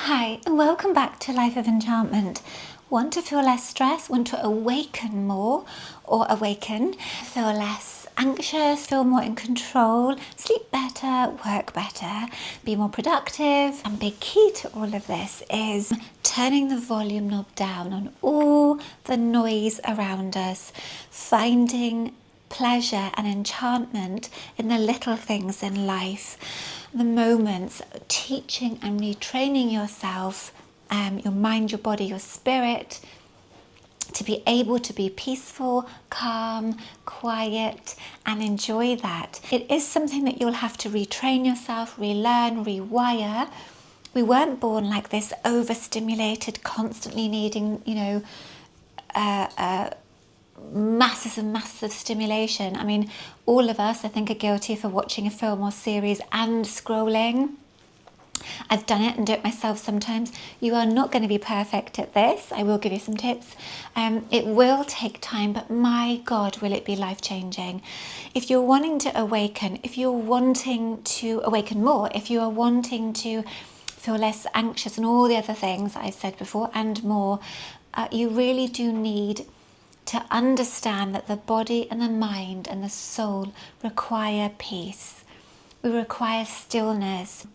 Hi, and welcome back to Life of Enchantment. Want to feel less stress? Want to awaken more or awaken? Feel less anxious, feel more in control, sleep better, work better, be more productive. And big key to all of this is turning the volume knob down on all the noise around us, finding pleasure and enchantment in the little things in life, the moments, teaching and retraining yourself, your mind, your body, your spirit, to be able to be peaceful, calm, quiet, and enjoy that. It is something that you'll have to retrain yourself, relearn, rewire. We weren't born like this, overstimulated, constantly needing, masses and masses of stimulation. I mean, all of us, I think, are guilty for watching a film or series and scrolling. I've done it and do it myself sometimes. You are not going to be perfect at this. I will give you some tips. It will take time, but my God, will it be life-changing. If you're wanting to awaken, if you're wanting to awaken more, if you are wanting to feel less anxious and all the other things I've said before and more, you really do need to understand that the body and the mind and the soul require peace. We require stillness.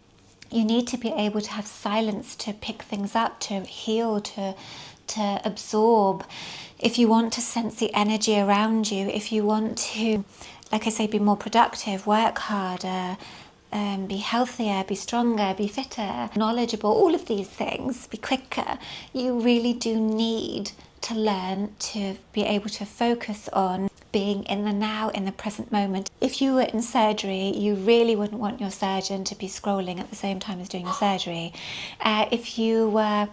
You need to be able to have silence to pick things up, to heal, to absorb. If you want to sense the energy around you, if you want to, like I say, be more productive, work harder, be healthier, be stronger, be fitter, knowledgeable, all of these things, be quicker, you really do need to learn to be able to focus on being in the now, in the present moment. If you were in surgery, you really wouldn't want your surgeon to be scrolling at the same time as doing your surgery. If you were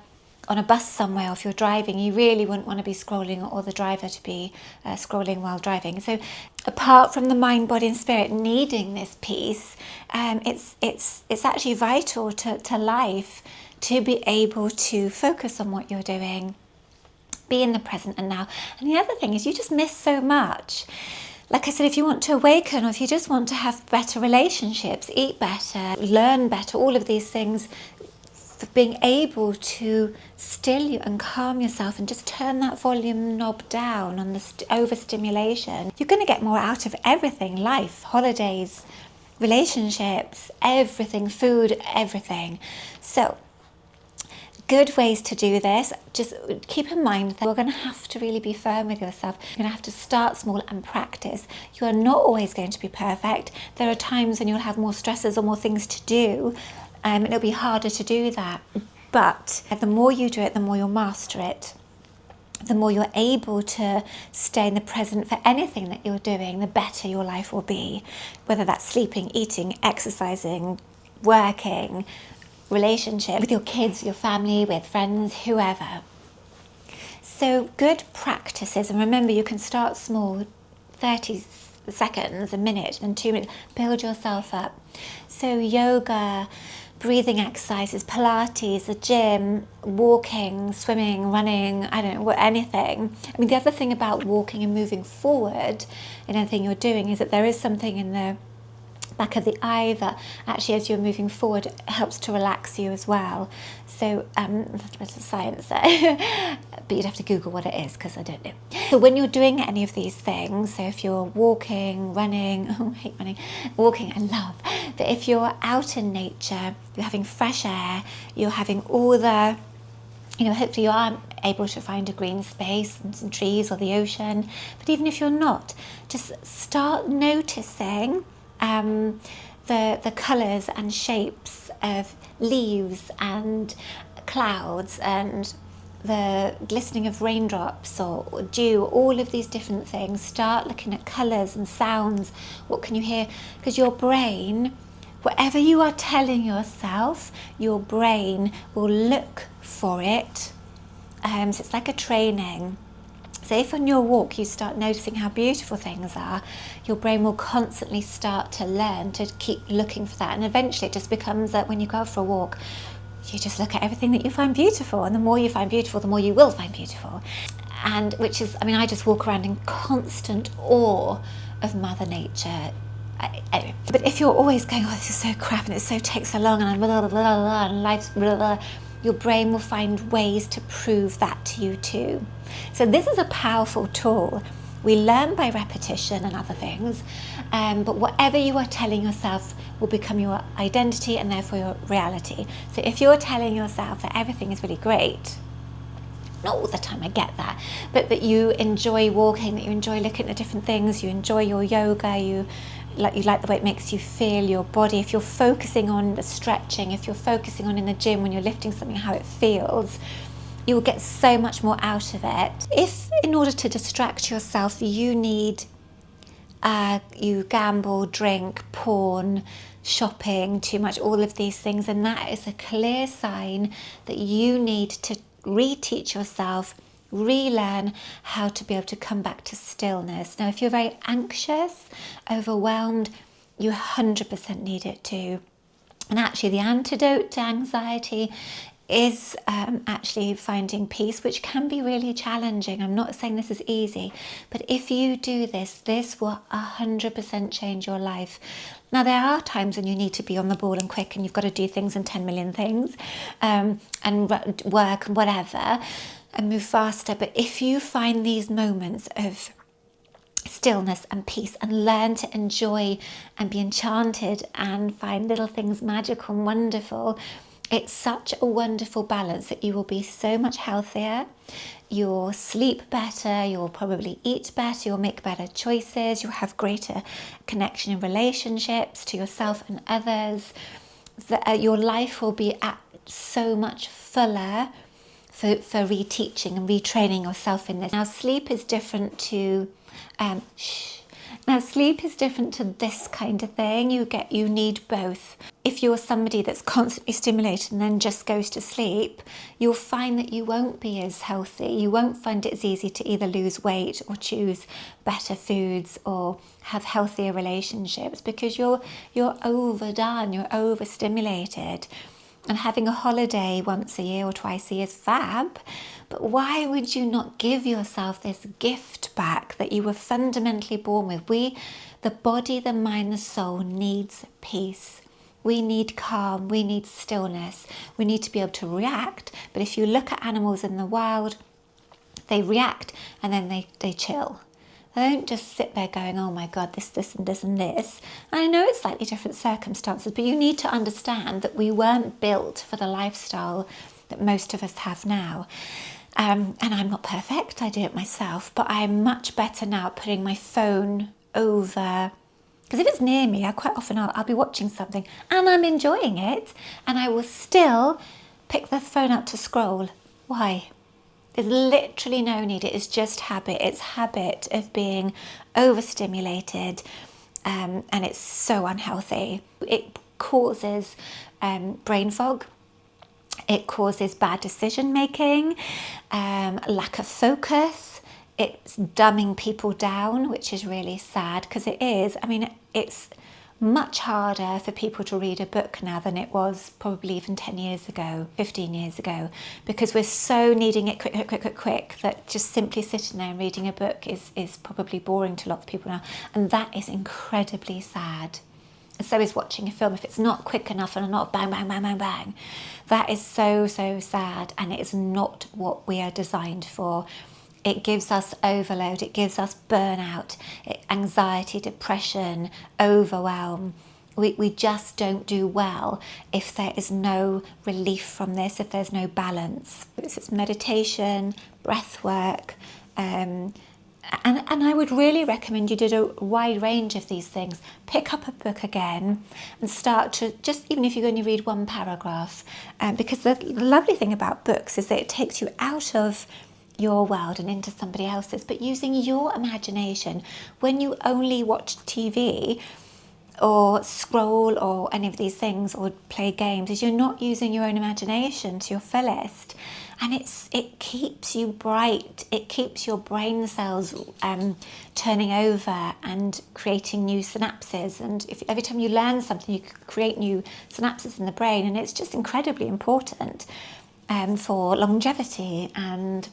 on a bus somewhere, or if you're driving, you really wouldn't want to be scrolling, or the driver to be scrolling while driving. So apart from the mind, body and spirit needing this peace, it's actually vital to life to be able to focus on what you're doing, be in the present and now. And the other thing is, you just miss so much. Like I said, if you want to awaken, or if you just want to have better relationships, eat better, learn better, all of these things, being able to still you and calm yourself and just turn that volume knob down on the overstimulation, you're going to get more out of everything. Life, holidays, relationships, everything, food, everything. So good ways to do this. Just keep in mind that you're going to have to really be firm with yourself. You're going to have to start small and practice. You are not always going to be perfect. There are times when you'll have more stresses or more things to do, and it'll be harder to do that. But the more you do it, the more you'll master it. The more you're able to stay in the present for anything that you're doing, the better your life will be. Whether that's sleeping, eating, exercising, working, relationship with your kids, your family, with friends, whoever. So good practices, and remember, you can start small, 30 seconds, a minute, then 2 minutes, build yourself up. So yoga, breathing exercises, Pilates, the gym, walking, swimming, running, I don't know, anything. I mean, the other thing about walking and moving forward in anything you're doing is that there is something in the back of the eye that actually, as you're moving forward, helps to relax you as well. So a little bit of science there, but you'd have to Google what it is, because I don't know. So when you're doing any of these things, so if you're walking, running, I hate running, walking I love, but if you're out in nature, you're having fresh air, you're having all the, hopefully you are able to find a green space and some trees or the ocean, but even if you're not, just start noticing the colours and shapes of leaves and clouds and the glistening of raindrops or dew, all of these different things. Start looking at colours and sounds. What can you hear? Because your brain, whatever you are telling yourself, your brain will look for it. So it's like a training. So if on your walk you start noticing how beautiful things are, your brain will constantly start to learn to keep looking for that. And eventually it just becomes that when you go out for a walk, you just look at everything that you find beautiful. And the more you find beautiful, the more you will find beautiful. And which is, I just walk around in constant awe of Mother Nature. Anyway. But if you're always going, oh, this is so crap and it takes so long and I'm blah, blah, blah, blah, and life's blah, blah, your brain will find ways to prove that to you too. So this is a powerful tool. We learn by repetition and other things, but whatever you are telling yourself will become your identity and therefore your reality. So if you're telling yourself that everything is really great, not all the time, I get that, but that you enjoy walking, that you enjoy looking at different things, you enjoy your yoga, you like the way it makes you feel, your body, if you're focusing on the stretching, if you're focusing on in the gym when you're lifting something, how it feels, you will get so much more out of it. If in order to distract yourself you need, you gamble, drink, porn, shopping too much, all of these things, then that is a clear sign that you need to reteach yourself, relearn how to be able to come back to stillness. Now, if you're very anxious, overwhelmed, you 100% need it too. And actually the antidote to anxiety is actually finding peace, which can be really challenging. I'm not saying this is easy, but if you do this, this will 100% change your life. Now, there are times when you need to be on the ball and quick and you've got to do things and 10 million things and work and whatever and move faster. But if you find these moments of stillness and peace and learn to enjoy and be enchanted and find little things magical and wonderful, it's such a wonderful balance that you will be so much healthier, you'll sleep better, you'll probably eat better, you'll make better choices, you'll have greater connection in relationships to yourself and others. Your life will be so much fuller for reteaching and retraining yourself in this. Now, sleep is different to Now, sleep is different to this kind of thing. You need both. If you're somebody that's constantly stimulated and then just goes to sleep, you'll find that you won't be as healthy. You won't find it as easy to either lose weight or choose better foods or have healthier relationships because you're overdone, you're overstimulated. And having a holiday once a year or twice a year is fab, but why would you not give yourself this gift back that you were fundamentally born with? The body, the mind, the soul needs peace. We need calm, we need stillness. We need to be able to react, but if you look at animals in the wild, they react and then they chill. They don't just sit there going, oh my God, this and this and this. And I know it's slightly different circumstances, but you need to understand that we weren't built for the lifestyle that most of us have now. And I'm not perfect, I do it myself, but I'm much better now at putting my phone over, because if it's near me, I'll be watching something and I'm enjoying it, and I will still pick the phone up to scroll. Why? There's literally no need. It is just habit. It's habit of being overstimulated, and it's so unhealthy. It causes brain fog. It causes bad decision making, lack of focus. It's dumbing people down, which is really sad because it is. I mean, it's much harder for people to read a book now than it was probably even 10 years ago, 15 years ago, because we're so needing it quick that just simply sitting there and reading a book is probably boring to lots of people now. And that is incredibly sad. And so is watching a film. If it's not quick enough and not bang, bang, bang, bang, bang, that is so sad, and it is not what we are designed for. It gives us overload, it gives us burnout, anxiety, depression, overwhelm. We just don't do well if there is no relief from this, if there's no balance. It's meditation, breath work, and I would really recommend you did a wide range of these things. Pick up a book again and start to just, even if you only read one paragraph, because the lovely thing about books is that it takes you out of your world and into somebody else's, but using your imagination. When you only watch TV or scroll or any of these things or play games, is you're not using your own imagination to your fullest, and it keeps you bright. It keeps your brain cells turning over and creating new synapses, and if every time you learn something you create new synapses in the brain, and it's just incredibly important for longevity and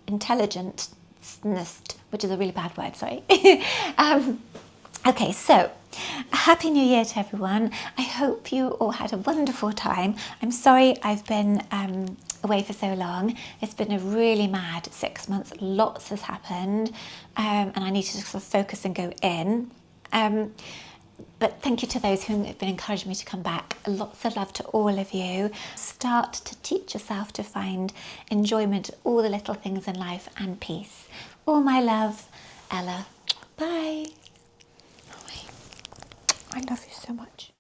intelligentness, which is a really bad word, sorry. Okay, so Happy New Year to everyone. I hope you all had a wonderful time. I'm sorry I've been away for so long. It's been a really mad 6 months. Lots has happened, and I need to just sort of focus and go in. But thank you to those who have been encouraging me to come back. Lots of love to all of you. Start to teach yourself to find enjoyment, all the little things in life, and peace. All my love, Ella. Bye. I love you so much.